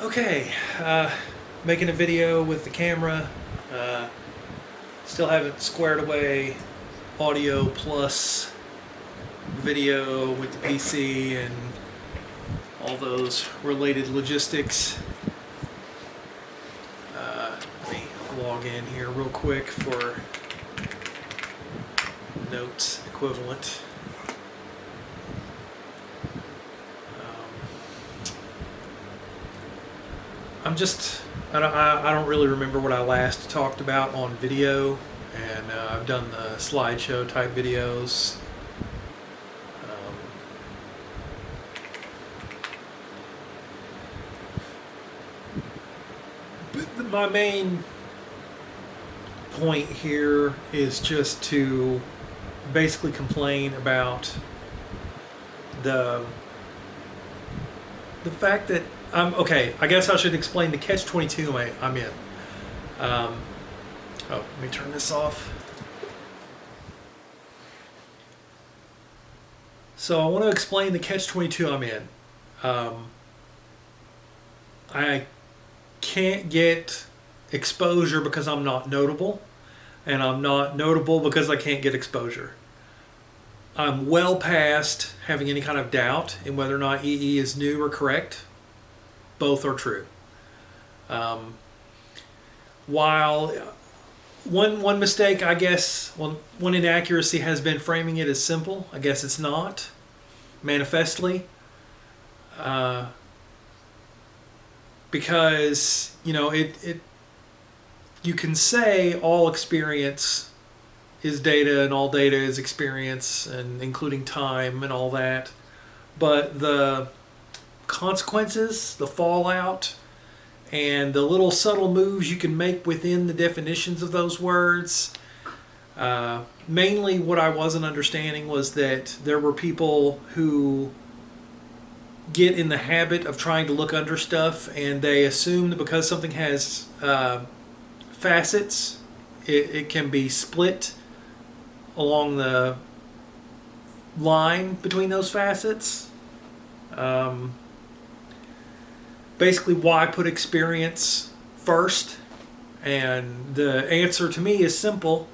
Okay, making a video with the camera. Uh, Still haven't squared away audio plus video with the PC and all those related logistics. Let me log in here real quick for notes equivalent. I don't really remember what I last talked about on video, and I've done the slideshow type videos. But my main point here is just to basically complain about the fact that okay, I guess I should explain the catch-22 I'm in. Let me turn this off. So I want to explain the catch-22 I'm in. I can't get exposure because I'm not notable, and I'm not notable because I can't get exposure. I'm well past having any kind of doubt in whether or not EE is new or correct. Both are true. While one mistake, I guess, one inaccuracy has been framing it as simple. I guess it's not, manifestly. Because, you can say all experience is data and all data is experience, and including time and all that. But the consequences, the fallout, and the little subtle moves you can make within the definitions of those words. Mainly what I wasn't understanding was that there were people who get in the habit of trying to look under stuff, and they assume that because something has facets, it can be split along the line between those facets. Basically, why put experience first? And the answer to me is simple.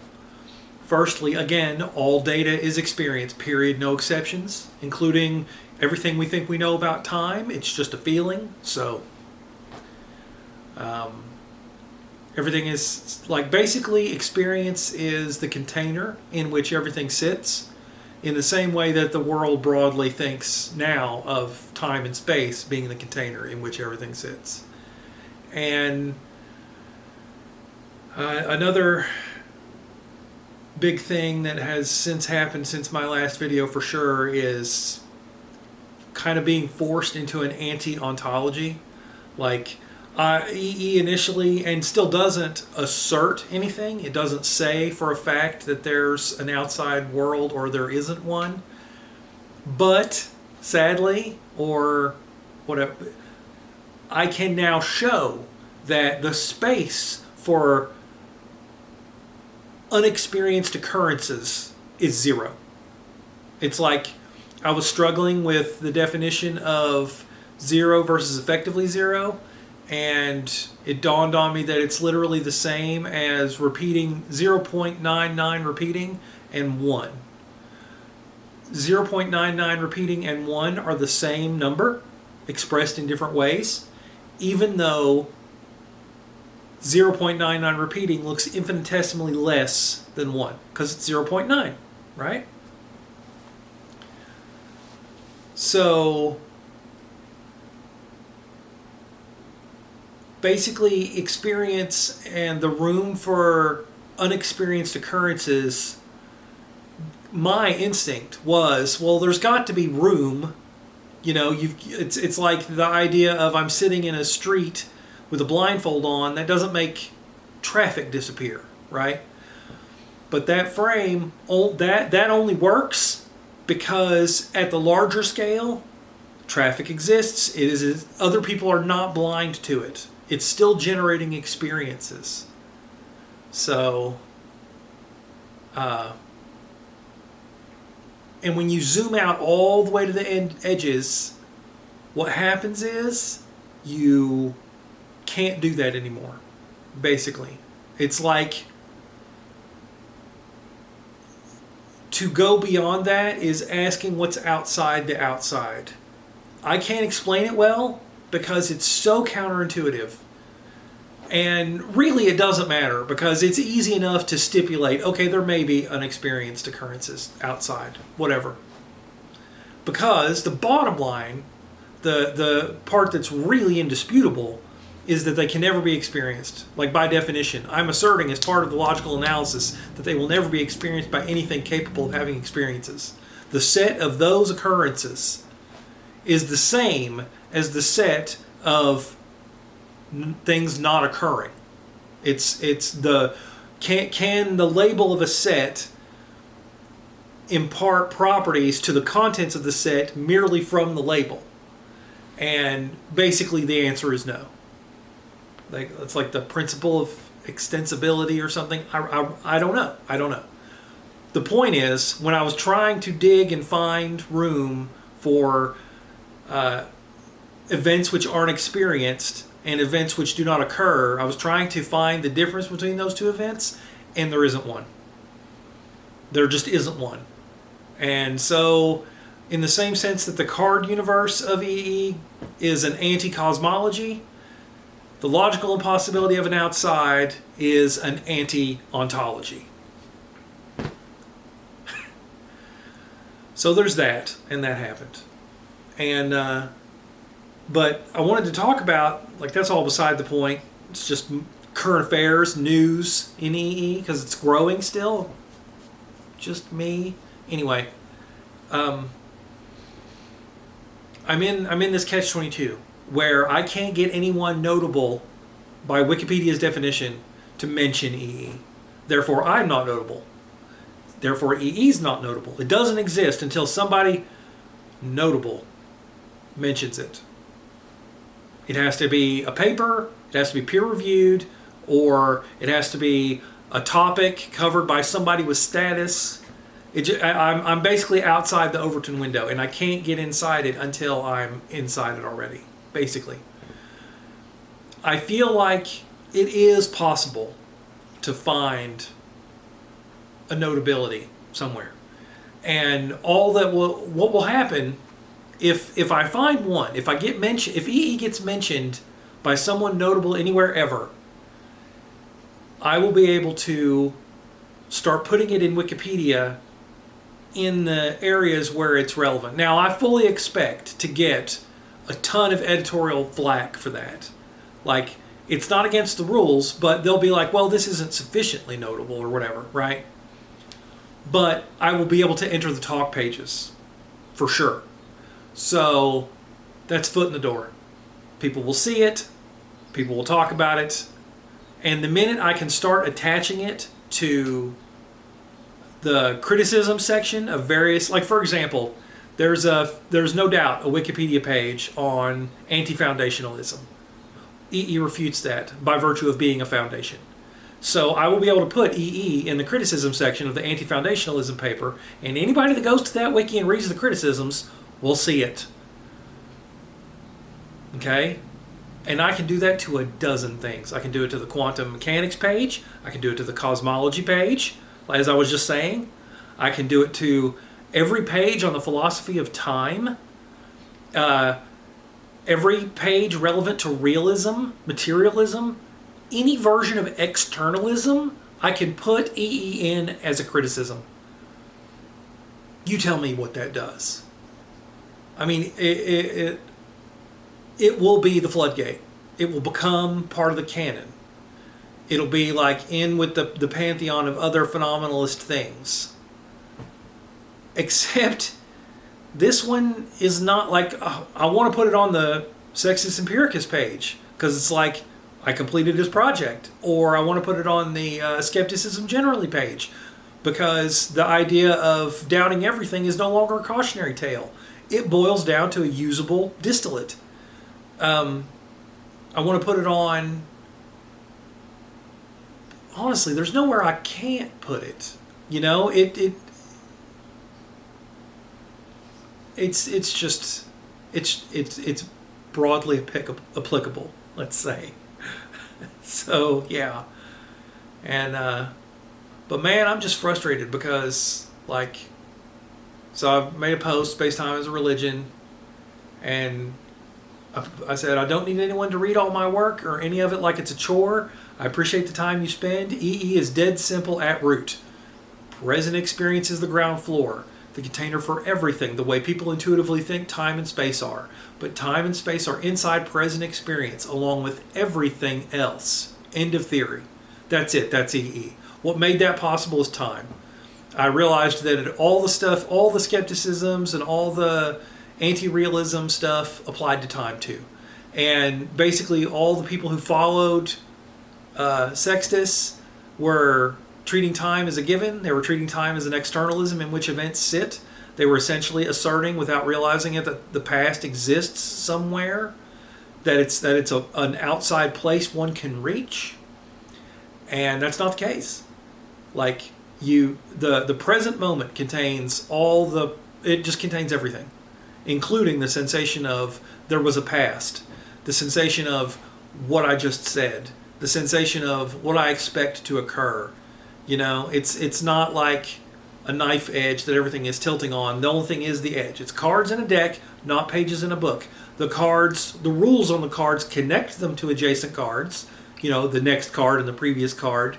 Firstly, again, all data is experience, period, no exceptions, including everything we think we know about time. It's just a feeling. So everything is basically experience is the container in which everything sits, in the same way that the world broadly thinks now of time and space being the container in which everything sits. And another big thing that has since happened since my last video for sure is kind of being forced into an anti-ontology. EE initially, and still doesn't assert anything. It doesn't say for a fact that there's an outside world or there isn't one. But sadly, or whatever, I can now show that the space for unexperienced occurrences is zero. It's like I was struggling with the definition of zero versus effectively zero, and it dawned on me that it's literally the same as repeating 0.99 repeating and 1. 0.99 repeating and 1 are the same number expressed in different ways, even though 0.99 repeating looks infinitesimally less than 1 because it's 0.9, right? So basically, experience and the room for unexperienced occurrences, my instinct was, well, there's got to be room. It's like the idea of I'm sitting in a street with a blindfold on. That doesn't make traffic disappear, right? But that frame, that only works because at the larger scale, traffic exists. It is, other people are not blind to it. It's still generating experiences. So, and when you zoom out all the way to the edges, what happens is you can't do that anymore, basically. It's like, to go beyond that is asking what's outside the outside. I can't explain it well because it's so counterintuitive. And really it doesn't matter because it's easy enough to stipulate, okay, there may be unexperienced occurrences outside, whatever. Because the bottom line, the part that's really indisputable, is that they can never be experienced. Like, by definition, I'm asserting as part of the logical analysis that they will never be experienced by anything capable of having experiences. The set of those occurrences is the same as the set of things not occurring. It's the can the label of a set impart properties to the contents of the set merely from the label? And basically the answer is no. Like, it's like the principle of extensibility or something. I don't know. I don't know. The point is, when I was trying to dig and find room for events which aren't experienced and events which do not occur, I was trying to find the difference between those two events, and there isn't one. There just isn't one. And so, in the same sense that the card universe of EE is an anti-cosmology, the logical impossibility of an outside is an anti-ontology. So there's that, and that happened. And but I wanted to talk about, like, that's all beside the point. It's just current affairs, news in EE, because it's growing still. Just me. Anyway, I'm in this catch-22 where I can't get anyone notable by Wikipedia's definition to mention EE. Therefore, I'm not notable. Therefore, EE is not notable. It doesn't exist until somebody notable mentions it. It has to be a paper, it has to be peer-reviewed, or it has to be a topic covered by somebody with status. I'm basically outside the Overton window, and I can't get inside it until I'm inside it already, basically. I feel like it is possible to find a notability somewhere. And what will happen if I find one, if EE gets mentioned by someone notable anywhere ever, I will be able to start putting it in Wikipedia in the areas where it's relevant. Now, I fully expect to get a ton of editorial flack for that. Like, it's not against the rules, but they'll be like, well, this isn't sufficiently notable or whatever, right? But I will be able to enter the talk pages, for sure. So, that's foot in the door. People will see it, people will talk about it, and the minute I can start attaching it to the criticism section of various, like, for example, there's no doubt a Wikipedia page on anti-foundationalism. EE refutes that by virtue of being a foundation. So I will be able to put EE in the criticism section of the anti-foundationalism paper, and anybody that goes to that wiki and reads the criticisms will see it. Okay? And I can do that to a dozen things. I can do it to the quantum mechanics page. I can do it to the cosmology page, as I was just saying. I can do it to every page on the philosophy of time. Every page relevant to realism, materialism, any version of externalism, I can put EE in as a criticism. You tell me what that does. I mean, it will be the floodgate. It will become part of the canon. It'll be like in with the pantheon of other phenomenalist things. Except this one is not like, I want to put it on the Sextus Empiricus page because it's like, I completed this project. Or I want to put it on the Skepticism Generally page because the idea of doubting everything is no longer a cautionary tale. It boils down to a usable distillate. I want to put it on... Honestly, there's nowhere I can't put it. You know, it's broadly applicable, let's say. So yeah, and but man, I'm just frustrated because like, so I've made a post, Space-Time as a Religion, and I said I don't need anyone to read all my work or any of it like it's a chore. I appreciate the time you spend. EE is dead simple at root. Present experience is the ground floor, the container for everything, the way people intuitively think time and space are. But time and space are inside present experience, along with everything else. End of theory. That's it. That's EE. What made that possible is time. I realized that all the stuff, all the skepticisms and all the anti-realism stuff applied to time too. And basically all the people who followed Sextus were treating time as a given. They were treating time as an externalism in which events sit. They were essentially asserting, without realizing it, that the past exists somewhere, that it's an outside place one can reach, and that's not the case. Like the present moment contains it just contains everything, including the sensation of there was a past, the sensation of what I just said, the sensation of what I expect to occur. You know, it's not like a knife edge that everything is tilting on. The only thing is the edge. It's cards in a deck, not pages in a book. The cards, the rules on the cards connect them to adjacent cards. You know, the next card and the previous card.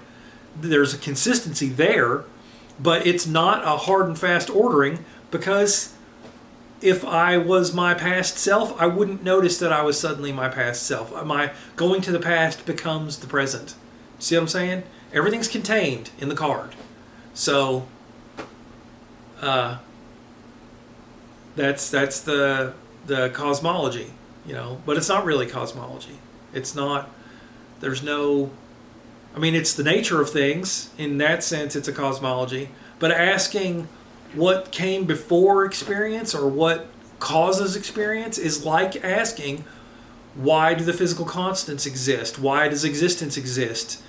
There's a consistency there, but it's not a hard and fast ordering, because if I was my past self, I wouldn't notice that I was suddenly my past self. My going to the past becomes the present. See what I'm saying? Everything's contained in the card. So that's the cosmology, you know, but it's not really cosmology. It's not, there's no, I mean, it's the nature of things. In that sense, it's a cosmology. But asking what came before experience or what causes experience is like asking, why do the physical constants exist? Why does existence exist?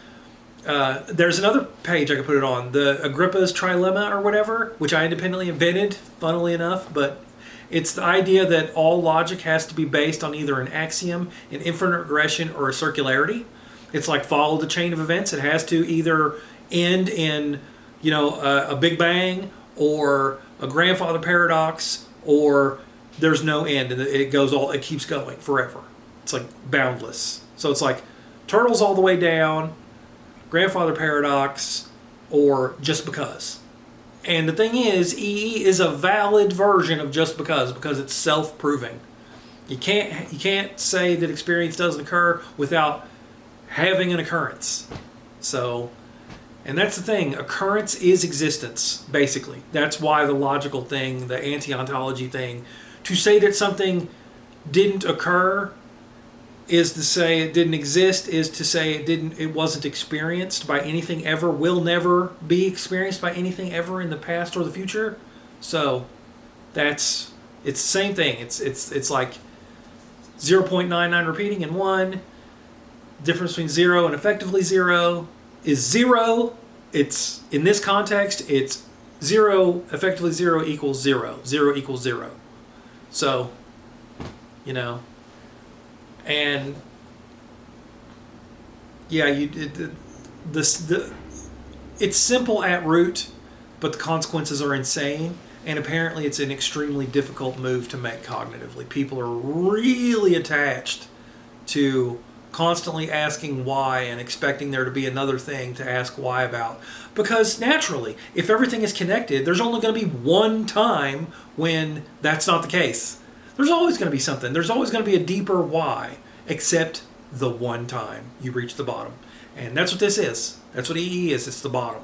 There's another page I could put it on, the Agrippa's trilemma or whatever, which I independently invented, funnily enough, but it's the idea that all logic has to be based on either an axiom, an infinite regression, or a circularity. It's like follow the chain of events. It has to either end in, you know, a Big Bang or a grandfather paradox, or there's no end and it keeps going forever. It's like boundless. So it's like turtles all the way down, grandfather paradox, or just because. And the thing is, EE is a valid version of just because it's self-proving. You can't say that experience doesn't occur without having an occurrence. So, and that's the thing, occurrence is existence, basically. That's why the logical thing, the anti-ontology thing, to say that something didn't occur is to say it didn't exist, is to say it wasn't experienced by anything ever, will never be experienced by anything ever in the past or the future. So it's the same thing. It's like 0.99 repeating in 1. Difference between 0 and effectively 0 is 0. It's, in this context, it's 0, effectively 0 equals 0. 0 equals 0. So, you know, and yeah, it's simple at root, but the consequences are insane. And apparently it's an extremely difficult move to make cognitively. People are really attached to constantly asking why and expecting there to be another thing to ask why about. Because naturally, if everything is connected, there's only going to be one time when that's not the case. There's always going to be something. There's always going to be a deeper why, except the one time you reach the bottom. And that's what this is. That's what EE is. It's the bottom.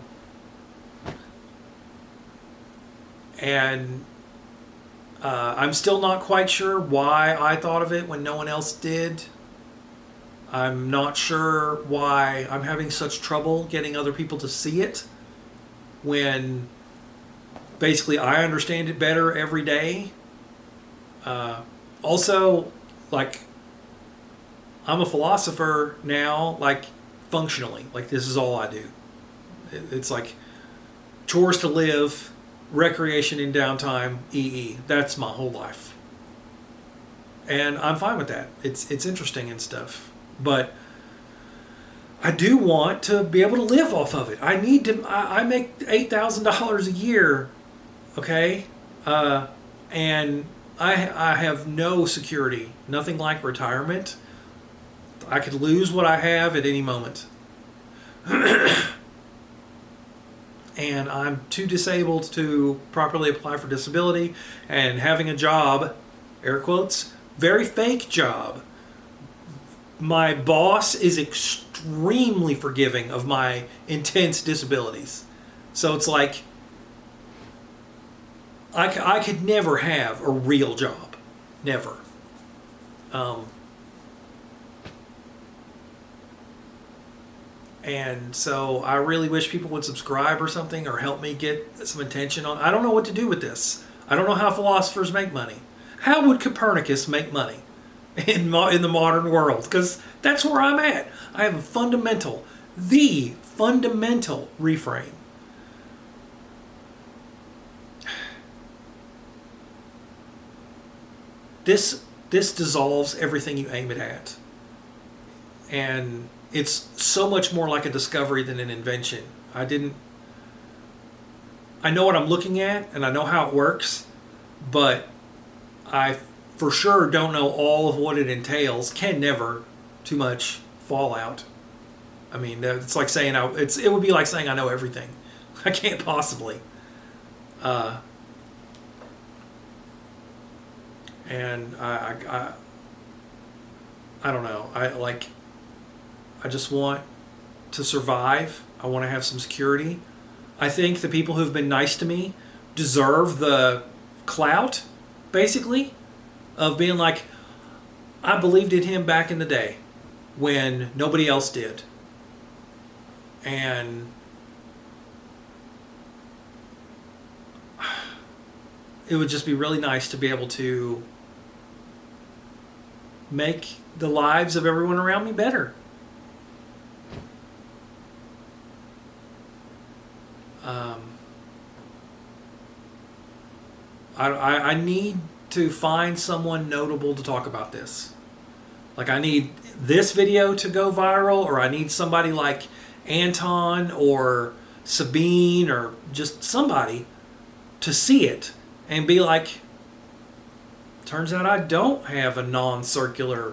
And I'm still not quite sure why I thought of it when no one else did. I'm not sure why I'm having such trouble getting other people to see it when basically I understand it better every day. Also, like, I'm a philosopher now, like, functionally. Like, this is all I do. It's like chores to live, recreation in downtime, EE. That's my whole life. and I'm fine with that. It's interesting and stuff, but I do want to be able to live off of it. I need to. I make $8,000 a year, okay, and I have no security, nothing like retirement. I could lose what I have at any moment. And I'm too disabled to properly apply for disability, and having a job, air quotes, very fake job. My boss is extremely forgiving of my intense disabilities. So it's like, I could never have a real job. Never. And so I really wish people would subscribe or something, or help me get some attention on. I don't know what to do with this. I don't know how philosophers make money. How would Copernicus make money in the modern world? Because that's where I'm at. I have the fundamental reframe. This dissolves everything you aim it at. And it's so much more like a discovery than an invention. I know what I'm looking at, and I know how it works, but I for sure don't know all of what it entails. Can never. Too much fallout. I mean, it's like saying it would be like saying I know everything. I can't possibly. And I don't know. I just want to survive. I want to have some security. I think the people who've been nice to me deserve the clout, basically, of being like, I believed in him back in the day when nobody else did. And it would just be really nice to be able to make the lives of everyone around me better. I need to find someone notable to talk about this. Like, I need this video to go viral, or I need somebody like Anton or Sabine, or just somebody to see it and be like, turns out I don't have a non-circular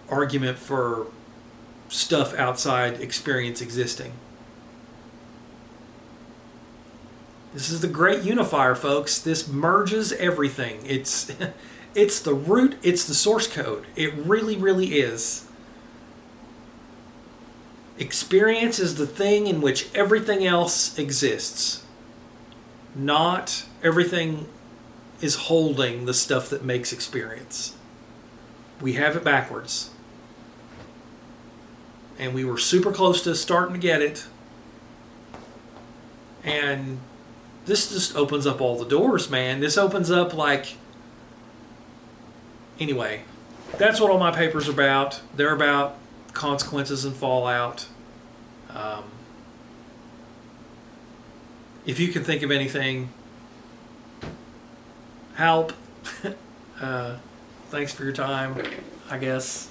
argument for stuff outside experience existing. This is the great unifier, folks. This merges everything. It's the root, it's the source code. It really, really is. Experience is the thing in which everything else exists. Not everything is holding the stuff that makes experience. We have it backwards. And we were super close to starting to get it. And this just opens up all the doors, man. This opens up like... Anyway, that's what all my papers are about. They're about consequences and fallout. If you can think of anything, help. Thanks for your time, I guess.